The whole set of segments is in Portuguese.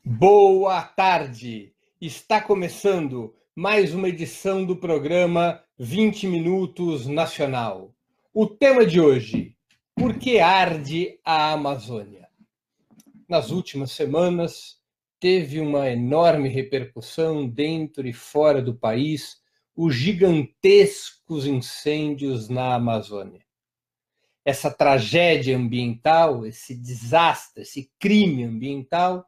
Boa tarde! Está começando mais uma edição do programa 20 Minutos Nacional. O tema de hoje: por que arde a Amazônia? Nas últimas semanas, teve uma enorme repercussão dentro e fora do país os gigantescos incêndios na Amazônia. Essa tragédia ambiental, esse desastre, esse crime ambiental,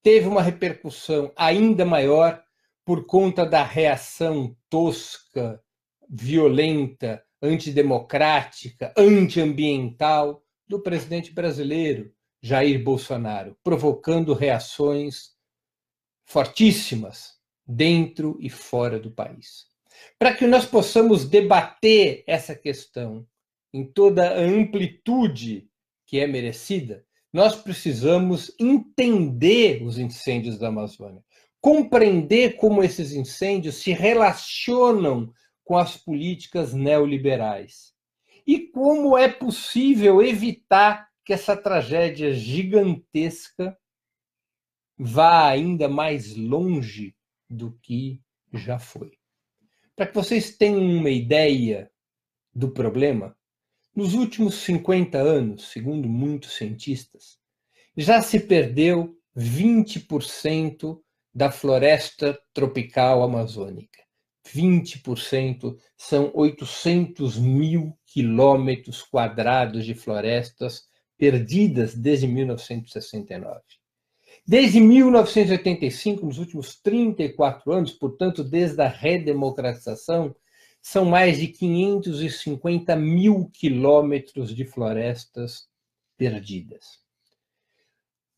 teve uma repercussão ainda maior por conta da reação tosca, violenta, antidemocrática, antiambiental do presidente brasileiro, Jair Bolsonaro, provocando reações fortíssimas dentro e fora do país. Para que nós possamos debater essa questão em toda a amplitude que é merecida, nós precisamos entender os incêndios da Amazônia, compreender como esses incêndios se relacionam com as políticas neoliberais e como é possível evitar que essa tragédia gigantesca vá ainda mais longe do que já foi. Para que vocês tenham uma ideia do problema, nos últimos 50 anos, segundo muitos cientistas, já se perdeu 20% da floresta tropical amazônica. 20% são 800 mil quilômetros quadrados de florestas perdidas desde 1969. Desde 1985, nos últimos 34 anos, portanto, desde a redemocratização, são mais de 550 mil quilômetros de florestas perdidas.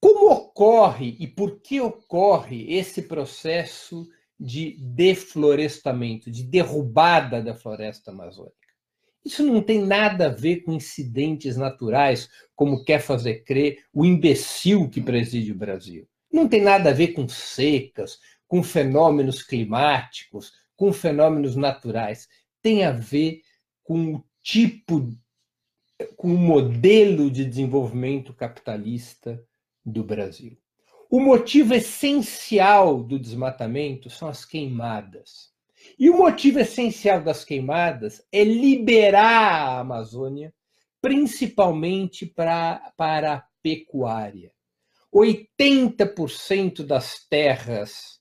Como ocorre e por que ocorre esse processo de deflorestamento, de derrubada da floresta amazônica? Isso não tem nada a ver com incidentes naturais, como quer fazer crer o imbecil que preside o Brasil. Não tem nada a ver com secas, com fenômenos climáticos, com fenômenos naturais. Tem a ver com o tipo, com o modelo de desenvolvimento capitalista do Brasil. O motivo essencial do desmatamento são as queimadas. E o motivo essencial das queimadas é liberar a Amazônia, principalmente para a pecuária. 80% das terras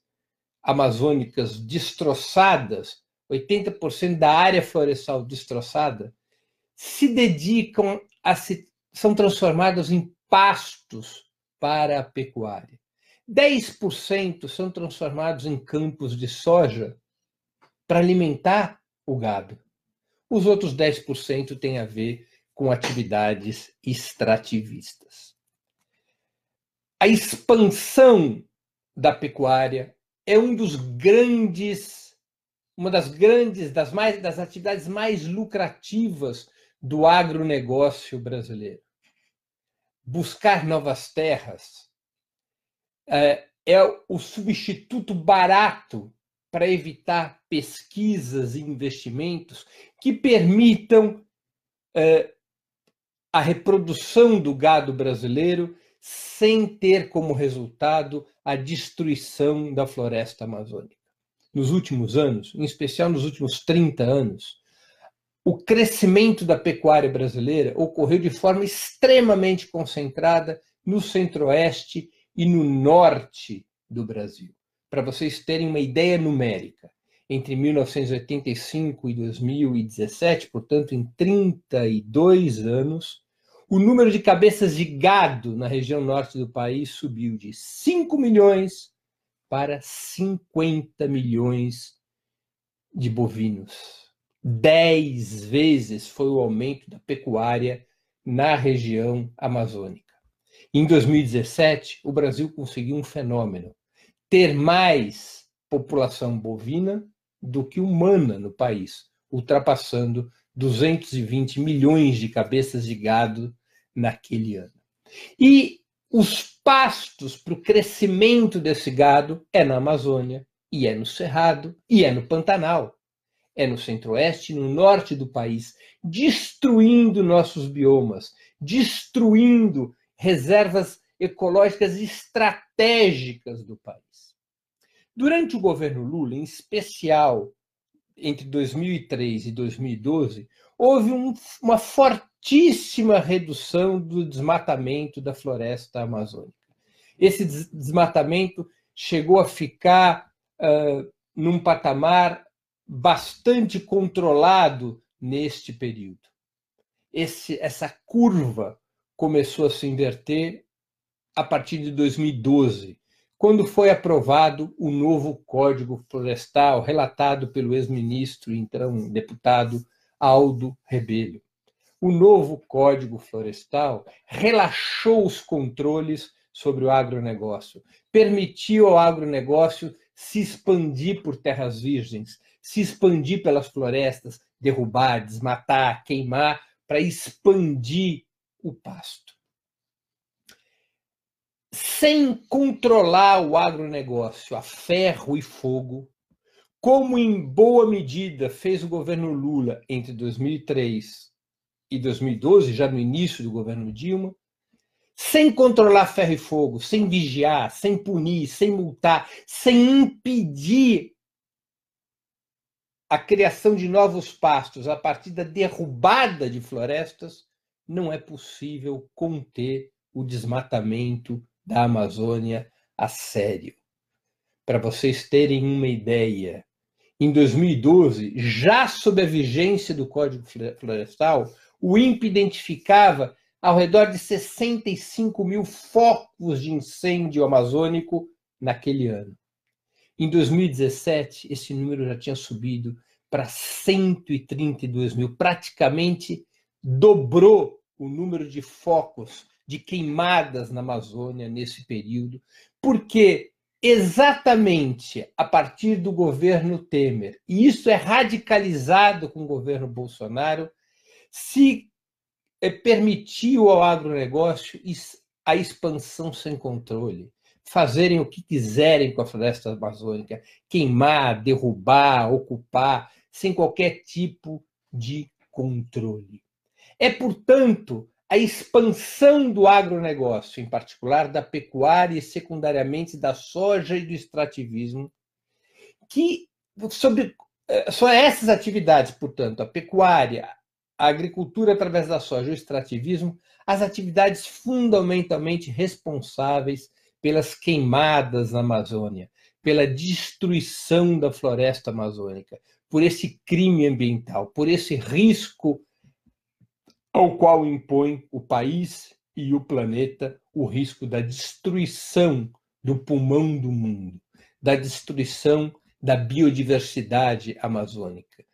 amazônicas destroçadas, 80% da área florestal destroçada, se dedicam são transformadas em pastos para a pecuária. 10% são transformados em campos de soja para alimentar o gado. Os outros 10% têm a ver com atividades extrativistas. A expansão da pecuária é uma das atividades mais lucrativas do agronegócio brasileiro. Buscar novas terras é o substituto barato para evitar pesquisas e investimentos que permitam a reprodução do gado brasileiro sem ter como resultado a destruição da floresta amazônica. Nos últimos anos, em especial nos últimos 30 anos, o crescimento da pecuária brasileira ocorreu de forma extremamente concentrada no centro-oeste e no norte do Brasil. Para vocês terem uma ideia numérica, entre 1985 e 2017, portanto, em 32 anos, o número de cabeças de gado na região norte do país subiu de 5 milhões para 50 milhões de bovinos. 10 vezes foi o aumento da pecuária na região amazônica. Em 2017, o Brasil conseguiu um fenômeno: ter mais população bovina do que humana no país, ultrapassando 220 milhões de cabeças de gado naquele ano. E os pastos para o crescimento desse gado é na Amazônia, e é no Cerrado, e é no Pantanal. É no centro-oeste e no norte do país, destruindo nossos biomas, destruindo reservas ecológicas estratégicas do país. Durante o governo Lula, em especial entre 2003 e 2012, houve uma fortíssima redução do desmatamento da floresta amazônica. Esse desmatamento chegou a ficar num patamar bastante controlado neste período. Essa curva começou a se inverter a partir de 2012, quando foi aprovado o novo Código Florestal, relatado pelo ex-ministro e então deputado Aldo Rebelo. O novo Código Florestal relaxou os controles sobre o agronegócio, permitiu ao agronegócio se expandir por terras virgens, se expandir pelas florestas, derrubar, desmatar, queimar, para expandir o pasto. Sem controlar o agronegócio a ferro e fogo, como em boa medida fez o governo Lula entre 2003 e 2012, já no início do governo Dilma, sem controlar ferro e fogo, sem vigiar, sem punir, sem multar, sem impedir a criação de novos pastos a partir da derrubada de florestas, não é possível conter o desmatamento da Amazônia a sério. Para vocês terem uma ideia, em 2012, já sob a vigência do Código Florestal, o INPE identificava ao redor de 65 mil focos de incêndio amazônico naquele ano. Em 2017, esse número já tinha subido para 132 mil, praticamente dobrou o número de focos de queimadas na Amazônia nesse período, porque exatamente a partir do governo Temer, e isso é radicalizado com o governo Bolsonaro, se permitiu ao agronegócio a expansão sem controle, fazerem o que quiserem com a floresta amazônica, queimar, derrubar, ocupar, sem qualquer tipo de controle. É, portanto, a expansão do agronegócio, em particular da pecuária e secundariamente da soja e do extrativismo, que são essas atividades, portanto, a pecuária, a agricultura através da soja e o extrativismo, as atividades fundamentalmente responsáveis pelas queimadas na Amazônia, pela destruição da floresta amazônica, por esse crime ambiental, por esse risco ao qual impõe o país e o planeta o risco da destruição do pulmão do mundo, da destruição da biodiversidade amazônica,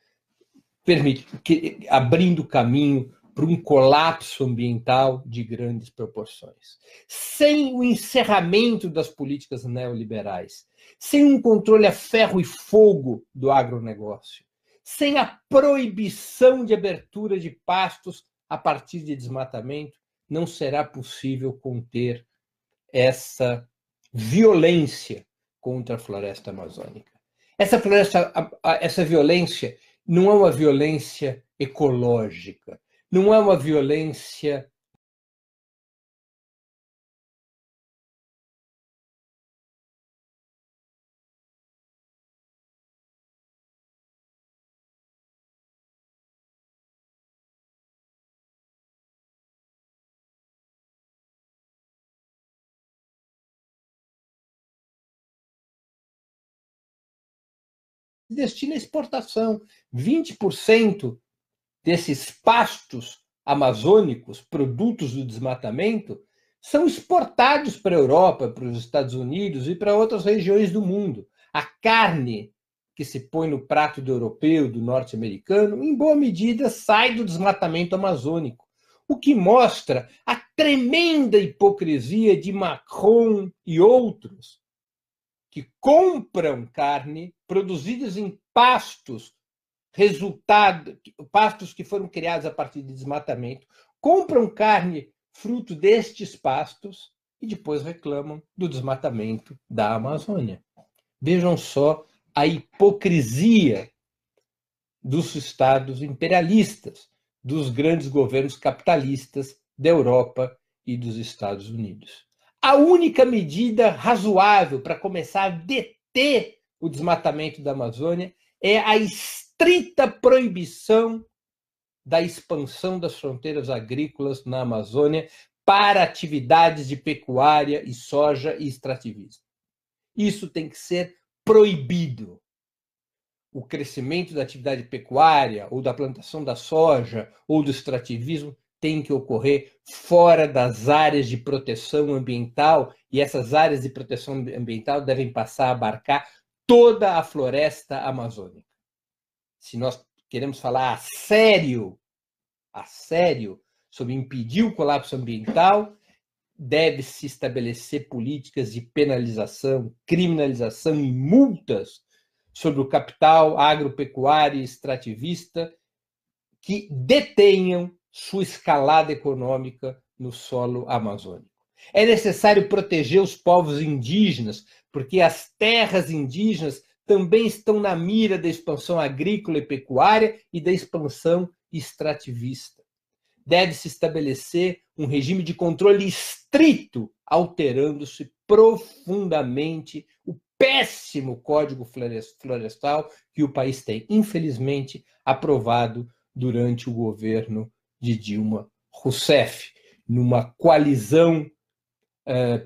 abrindo caminho para um colapso ambiental de grandes proporções. Sem o encerramento das políticas neoliberais, sem um controle a ferro e fogo do agronegócio, sem a proibição de abertura de pastos a partir de desmatamento, não será possível conter essa violência contra a floresta amazônica. Essa violência não é uma violência ecológica, não é uma violência destina à exportação. 20% desses pastos amazônicos, produtos do desmatamento, são exportados para a Europa, para os Estados Unidos e para outras regiões do mundo. A carne que se põe no prato do europeu, do norte-americano, em boa medida sai do desmatamento amazônico, o que mostra a tremenda hipocrisia de Macron e outros, que compram carne produzidas em pastos, pastos que foram criados a partir de desmatamento, compram carne fruto destes pastos e depois reclamam do desmatamento da Amazônia. Vejam só a hipocrisia dos estados imperialistas, dos grandes governos capitalistas da Europa e dos Estados Unidos. A única medida razoável para começar a deter o desmatamento da Amazônia é a estrita proibição da expansão das fronteiras agrícolas na Amazônia para atividades de pecuária e soja e extrativismo. Isso tem que ser proibido. O crescimento da atividade pecuária ou da plantação da soja ou do extrativismo tem que ocorrer fora das áreas de proteção ambiental, e essas áreas de proteção ambiental devem passar a abarcar toda a floresta amazônica. Se nós queremos falar a sério sobre impedir o colapso ambiental, deve-se estabelecer políticas de penalização, criminalização e multas sobre o capital agropecuário e extrativista que detenham sua escalada econômica no solo amazônico. É necessário proteger os povos indígenas, porque as terras indígenas também estão na mira da expansão agrícola e pecuária e da expansão extrativista. Deve-se estabelecer um regime de controle estrito, alterando-se profundamente o péssimo Código Florestal que o país tem, infelizmente, aprovado durante o governo de Dilma Rousseff, numa coalizão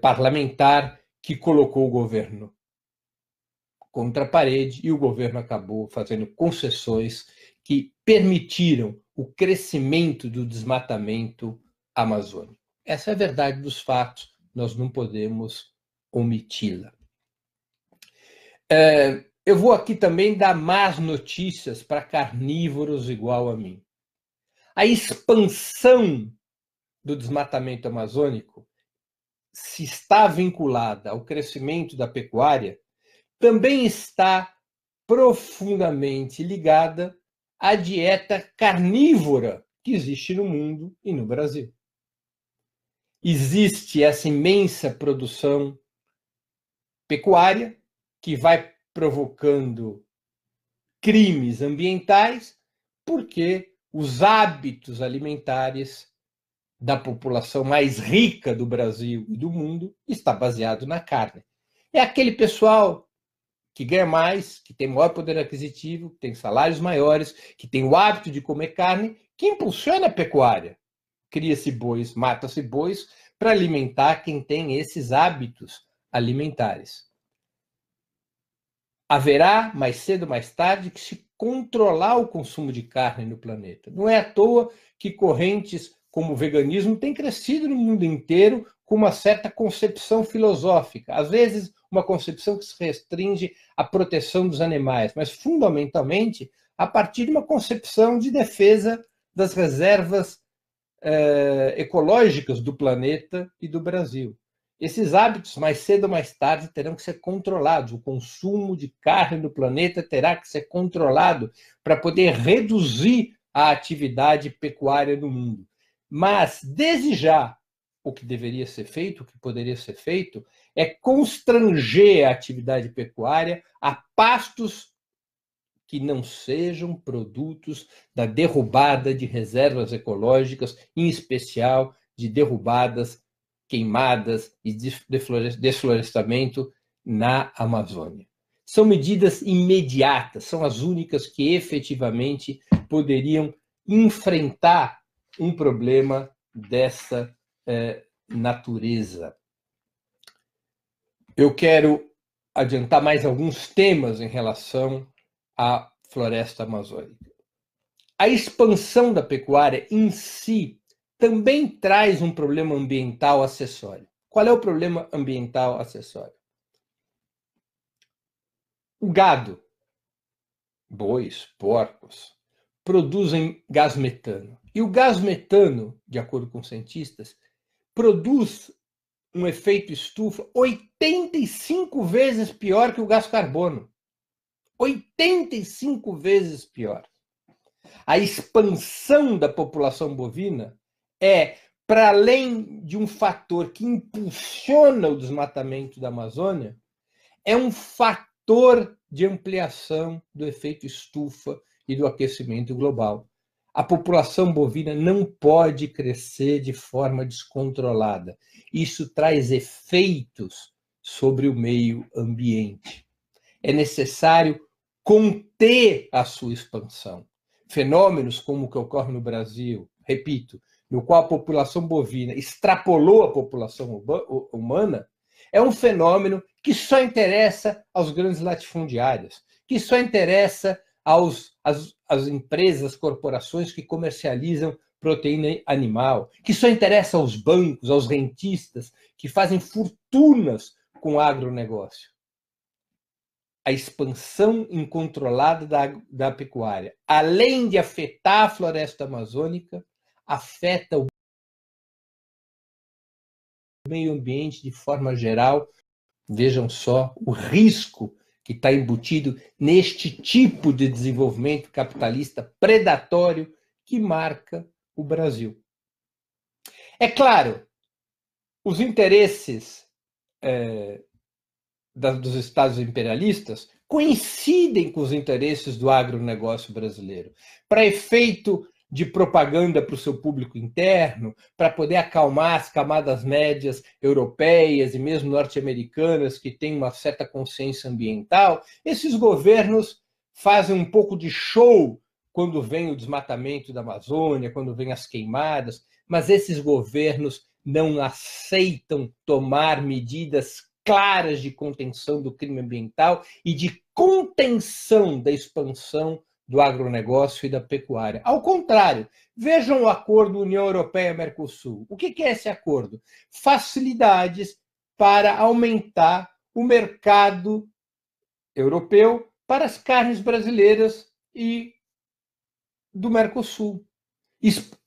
parlamentar que colocou o governo contra a parede, e o governo acabou fazendo concessões que permitiram o crescimento do desmatamento amazônico. Essa é a verdade dos fatos, nós não podemos omiti-la. Eu vou aqui também dar más notícias para carnívoros igual a mim. A expansão do desmatamento amazônico, se está vinculada ao crescimento da pecuária, também está profundamente ligada à dieta carnívora que existe no mundo e no Brasil. Existe essa imensa produção pecuária que vai provocando crimes ambientais, porque os hábitos alimentares da população mais rica do Brasil e do mundo está baseado na carne. É aquele pessoal que ganha mais, que tem maior poder aquisitivo, que tem salários maiores, que tem o hábito de comer carne, que impulsiona a pecuária. Cria-se bois, mata-se bois para alimentar quem tem esses hábitos alimentares. Haverá, mais cedo ou mais tarde, que se controlar o consumo de carne no planeta. Não é à toa que correntes como o veganismo têm crescido no mundo inteiro com uma certa concepção filosófica. Às vezes, uma concepção que se restringe à proteção dos animais, mas fundamentalmente a partir de uma concepção de defesa das reservas ecológicas do planeta e do Brasil. Esses hábitos, mais cedo ou mais tarde, terão que ser controlados. O consumo de carne no planeta terá que ser controlado para poder reduzir a atividade pecuária no mundo. Mas, desde já, o que deveria ser feito, o que poderia ser feito, é constranger a atividade pecuária a pastos que não sejam produtos da derrubada de reservas ecológicas, em especial de derrubadas, queimadas e desflorestamento na Amazônia. São medidas imediatas, são as únicas que efetivamente poderiam enfrentar um problema dessa natureza. Eu quero adiantar mais alguns temas em relação à floresta amazônica. A expansão da pecuária em si também traz um problema ambiental acessório. Qual é o problema ambiental acessório? O gado, bois, porcos, produzem gás metano. E o gás metano, de acordo com cientistas, produz um efeito estufa 85 vezes pior que o gás carbono. 85 vezes pior. A expansão da população bovina é, para além de um fator que impulsiona o desmatamento da Amazônia, é um fator de ampliação do efeito estufa e do aquecimento global. A população bovina não pode crescer de forma descontrolada. Isso traz efeitos sobre o meio ambiente. É necessário conter a sua expansão. Fenômenos como o que ocorre no Brasil, repito, no qual a população bovina extrapolou a população humana, é um fenômeno que só interessa aos grandes latifundiários, que só interessa às empresas, corporações que comercializam proteína animal, que só interessa aos bancos, aos rentistas, que fazem fortunas com o agronegócio. A expansão incontrolada da pecuária, além de afetar a floresta amazônica, afeta o meio ambiente de forma geral. Vejam só o risco que está embutido neste tipo de desenvolvimento capitalista predatório que marca o Brasil. É claro, os interesses dos estados imperialistas coincidem com os interesses do agronegócio brasileiro. Para efeito de propaganda para o seu público interno, para poder acalmar as camadas médias europeias e mesmo norte-americanas que têm uma certa consciência ambiental, esses governos fazem um pouco de show quando vem o desmatamento da Amazônia, quando vem as queimadas, mas esses governos não aceitam tomar medidas claras de contenção do crime ambiental e de contenção da expansão do agronegócio e da pecuária. Ao contrário, vejam o acordo União Europeia-Mercosul. O que é esse acordo? Facilidades para aumentar o mercado europeu para as carnes brasileiras e do Mercosul.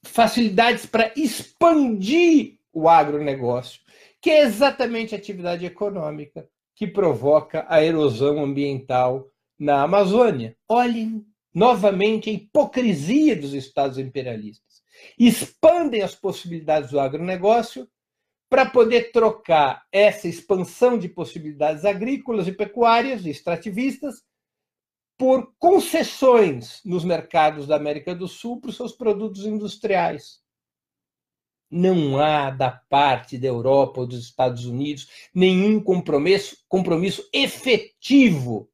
Facilidades para expandir o agronegócio, que é exatamente a atividade econômica que provoca a erosão ambiental na Amazônia. Olhem novamente a hipocrisia dos estados imperialistas. Expandem as possibilidades do agronegócio para poder trocar essa expansão de possibilidades agrícolas e pecuárias e extrativistas por concessões nos mercados da América do Sul para os seus produtos industriais. Não há, da parte da Europa ou dos Estados Unidos, nenhum compromisso efetivo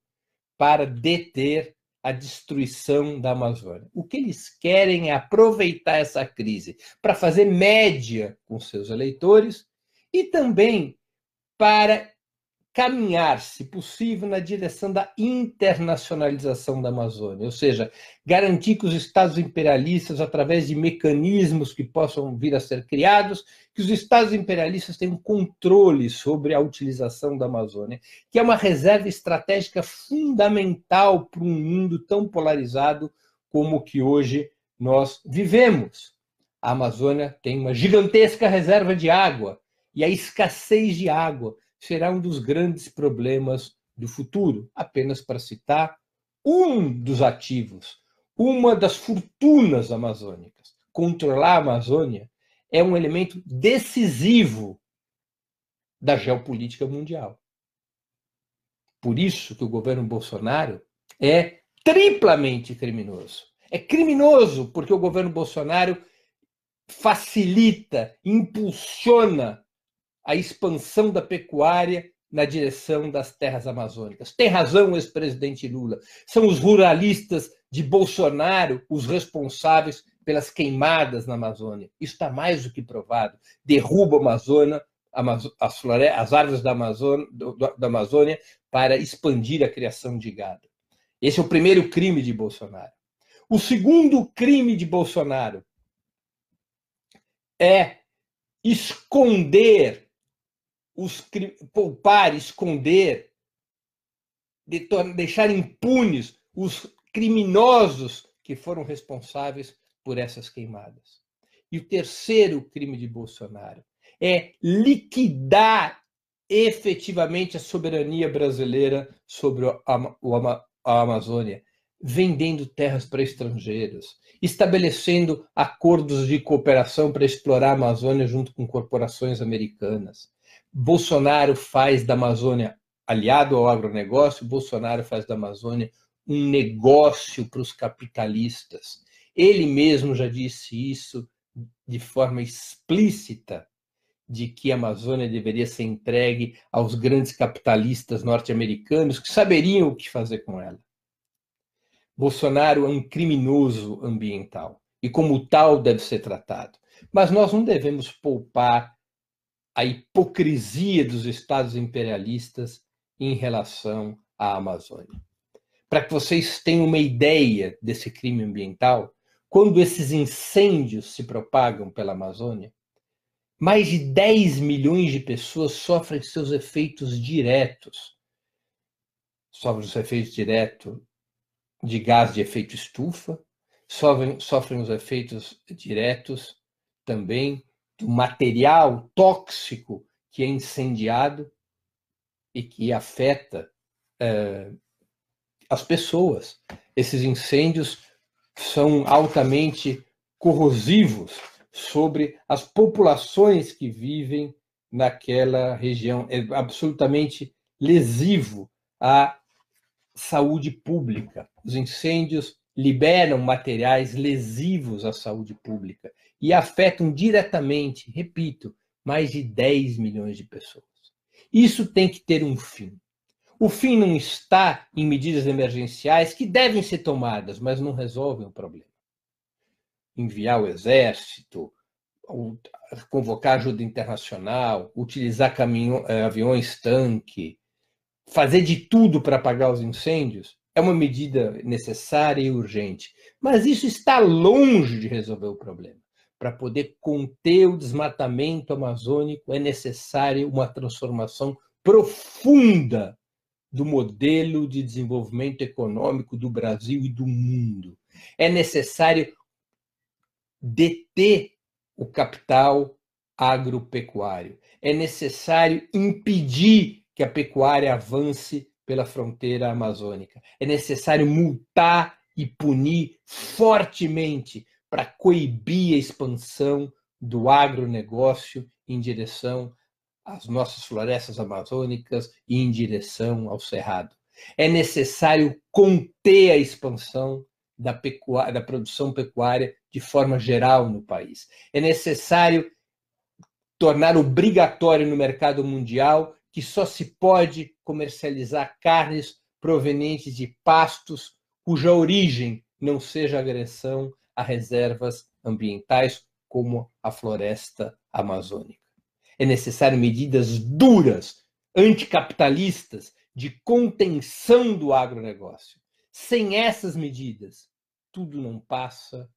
para deter a destruição da Amazônia. O que eles querem é aproveitar essa crise para fazer média com seus eleitores e também para caminhar, se possível, na direção da internacionalização da Amazônia, ou seja, garantir que os estados imperialistas, através de mecanismos que possam vir a ser criados, que os estados imperialistas tenham controle sobre a utilização da Amazônia, que é uma reserva estratégica fundamental para um mundo tão polarizado como o que hoje nós vivemos. A Amazônia tem uma gigantesca reserva de água e a escassez de água será um dos grandes problemas do futuro, apenas para citar um dos ativos, uma das fortunas amazônicas. Controlar a Amazônia é um elemento decisivo da geopolítica mundial. Por isso que o governo Bolsonaro é triplamente criminoso. É criminoso porque o governo Bolsonaro facilita, impulsiona a expansão da pecuária na direção das terras amazônicas. Tem razão o ex-presidente Lula. São os ruralistas de Bolsonaro os responsáveis pelas queimadas na Amazônia. Isso está mais do que provado. Derruba a Amazônia, as árvores da Amazônia para expandir a criação de gado. Esse é o primeiro crime de Bolsonaro. O segundo crime de Bolsonaro é esconder, poupar, esconder, deixar impunes os criminosos que foram responsáveis por essas queimadas. E o terceiro crime de Bolsonaro é liquidar efetivamente a soberania brasileira sobre a Amazônia, vendendo terras para estrangeiros, estabelecendo acordos de cooperação para explorar a Amazônia junto com corporações americanas. Bolsonaro faz da Amazônia, aliado ao agronegócio, Bolsonaro faz da Amazônia um negócio para os capitalistas. Ele mesmo já disse isso de forma explícita, de que a Amazônia deveria ser entregue aos grandes capitalistas norte-americanos que saberiam o que fazer com ela. Bolsonaro é um criminoso ambiental e, como tal, deve ser tratado. Mas nós não devemos poupar a hipocrisia dos estados imperialistas em relação à Amazônia. Para que vocês tenham uma ideia desse crime ambiental, quando esses incêndios se propagam pela Amazônia, mais de 10 milhões de pessoas sofrem seus efeitos diretos. Sofrem os efeitos diretos de gás de efeito estufa, sofrem os efeitos diretos também do material tóxico que é incendiado e que afeta as pessoas. Esses incêndios são altamente corrosivos sobre as populações que vivem naquela região. É absolutamente lesivo à saúde pública. Os incêndios liberam materiais lesivos à saúde pública e afetam diretamente, repito, mais de 10 milhões de pessoas. Isso tem que ter um fim. O fim não está em medidas emergenciais que devem ser tomadas, mas não resolvem o problema. Enviar o exército, convocar ajuda internacional, utilizar aviões-tanque, fazer de tudo para apagar os incêndios é uma medida necessária e urgente. Mas isso está longe de resolver o problema. Para poder conter o desmatamento amazônico, é necessária uma transformação profunda do modelo de desenvolvimento econômico do Brasil e do mundo. É necessário deter o capital agropecuário. É necessário impedir que a pecuária avance pela fronteira amazônica. É necessário multar e punir fortemente para coibir a expansão do agronegócio em direção às nossas florestas amazônicas e em direção ao cerrado. É necessário conter a expansão da produção pecuária de forma geral no país. É necessário tornar obrigatório no mercado mundial que só se pode comercializar carnes provenientes de pastos cuja origem não seja agressão a reservas ambientais como a floresta amazônica. É necessário medidas duras, anticapitalistas, de contenção do agronegócio. Sem essas medidas, tudo não passa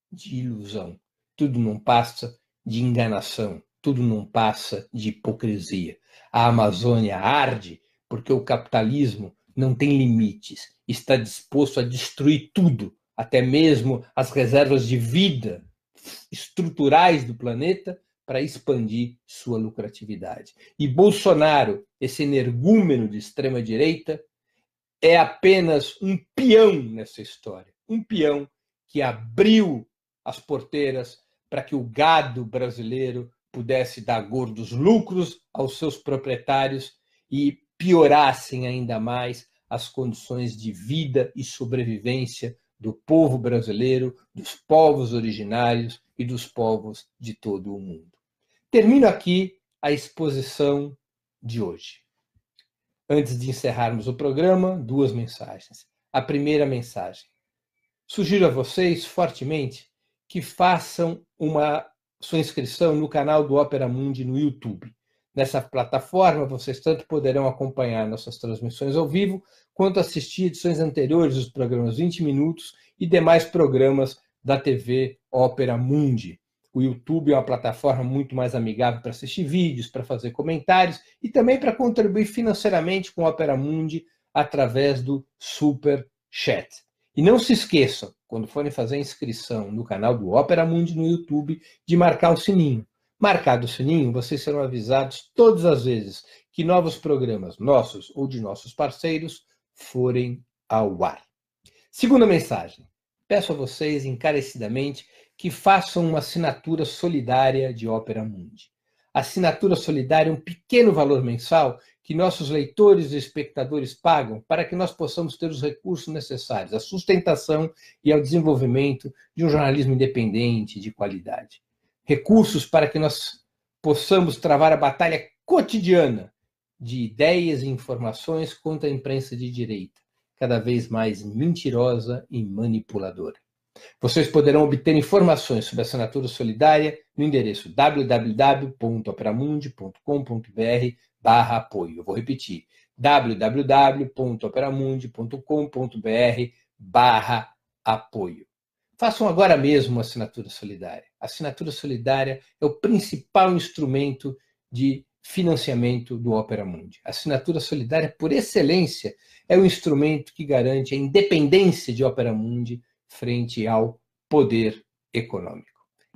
de ilusão, tudo não passa de enganação, tudo não passa de hipocrisia. A Amazônia arde porque o capitalismo não tem limites, está disposto a destruir tudo, até mesmo as reservas de vida estruturais do planeta, para expandir sua lucratividade. E Bolsonaro, esse energúmeno de extrema-direita, é apenas um peão nessa história. Um peão que abriu as porteiras para que o gado brasileiro pudesse dar gordos lucros aos seus proprietários e piorassem ainda mais as condições de vida e sobrevivência do povo brasileiro, dos povos originários e dos povos de todo o mundo. Termino aqui a exposição de hoje. Antes de encerrarmos o programa, 2 mensagens. A primeira mensagem. Sugiro a vocês fortemente que façam sua inscrição no canal do Opera Mundi no YouTube. Nessa plataforma, vocês tanto poderão acompanhar nossas transmissões ao vivo, quanto assistir edições anteriores dos programas 20 Minutos e demais programas da TV Opera Mundi. O YouTube é uma plataforma muito mais amigável para assistir vídeos, para fazer comentários e também para contribuir financeiramente com o Opera Mundi através do Super Chat. E não se esqueçam, quando forem fazer a inscrição no canal do Opera Mundi no YouTube, de marcar o sininho. Marcado o sininho, vocês serão avisados todas as vezes que novos programas nossos ou de nossos parceiros forem ao ar. Segunda mensagem. Peço a vocês encarecidamente que façam uma assinatura solidária de Opera Mundi. A assinatura solidária é um pequeno valor mensal que nossos leitores e espectadores pagam para que nós possamos ter os recursos necessários à sustentação e ao desenvolvimento de um jornalismo independente de qualidade. Recursos para que nós possamos travar a batalha cotidiana de ideias e informações contra a imprensa de direita, cada vez mais mentirosa e manipuladora. Vocês poderão obter informações sobre a assinatura solidária no endereço www.operamundi.com.br/apoio. Eu vou repetir, www.operamundi.com.br/apoio. Façam agora mesmo uma assinatura solidária. A assinatura solidária é o principal instrumento de financiamento do Opera Mundi. A assinatura solidária, por excelência, é o instrumento que garante a independência de Opera Mundi frente ao poder econômico.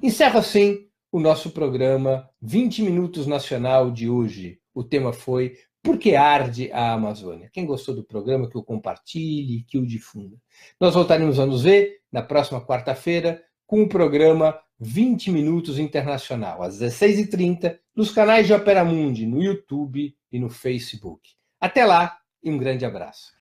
Encerro assim o nosso programa 20 Minutos Nacional de hoje. O tema foi Por que arde a Amazônia? Quem gostou do programa, que o compartilhe, que o difunda. Nós voltaremos a nos ver na próxima quarta-feira com o programa 20 Minutos Internacional, às 16h30, nos canais de Opera Mundi, no YouTube e no Facebook. Até lá e um grande abraço.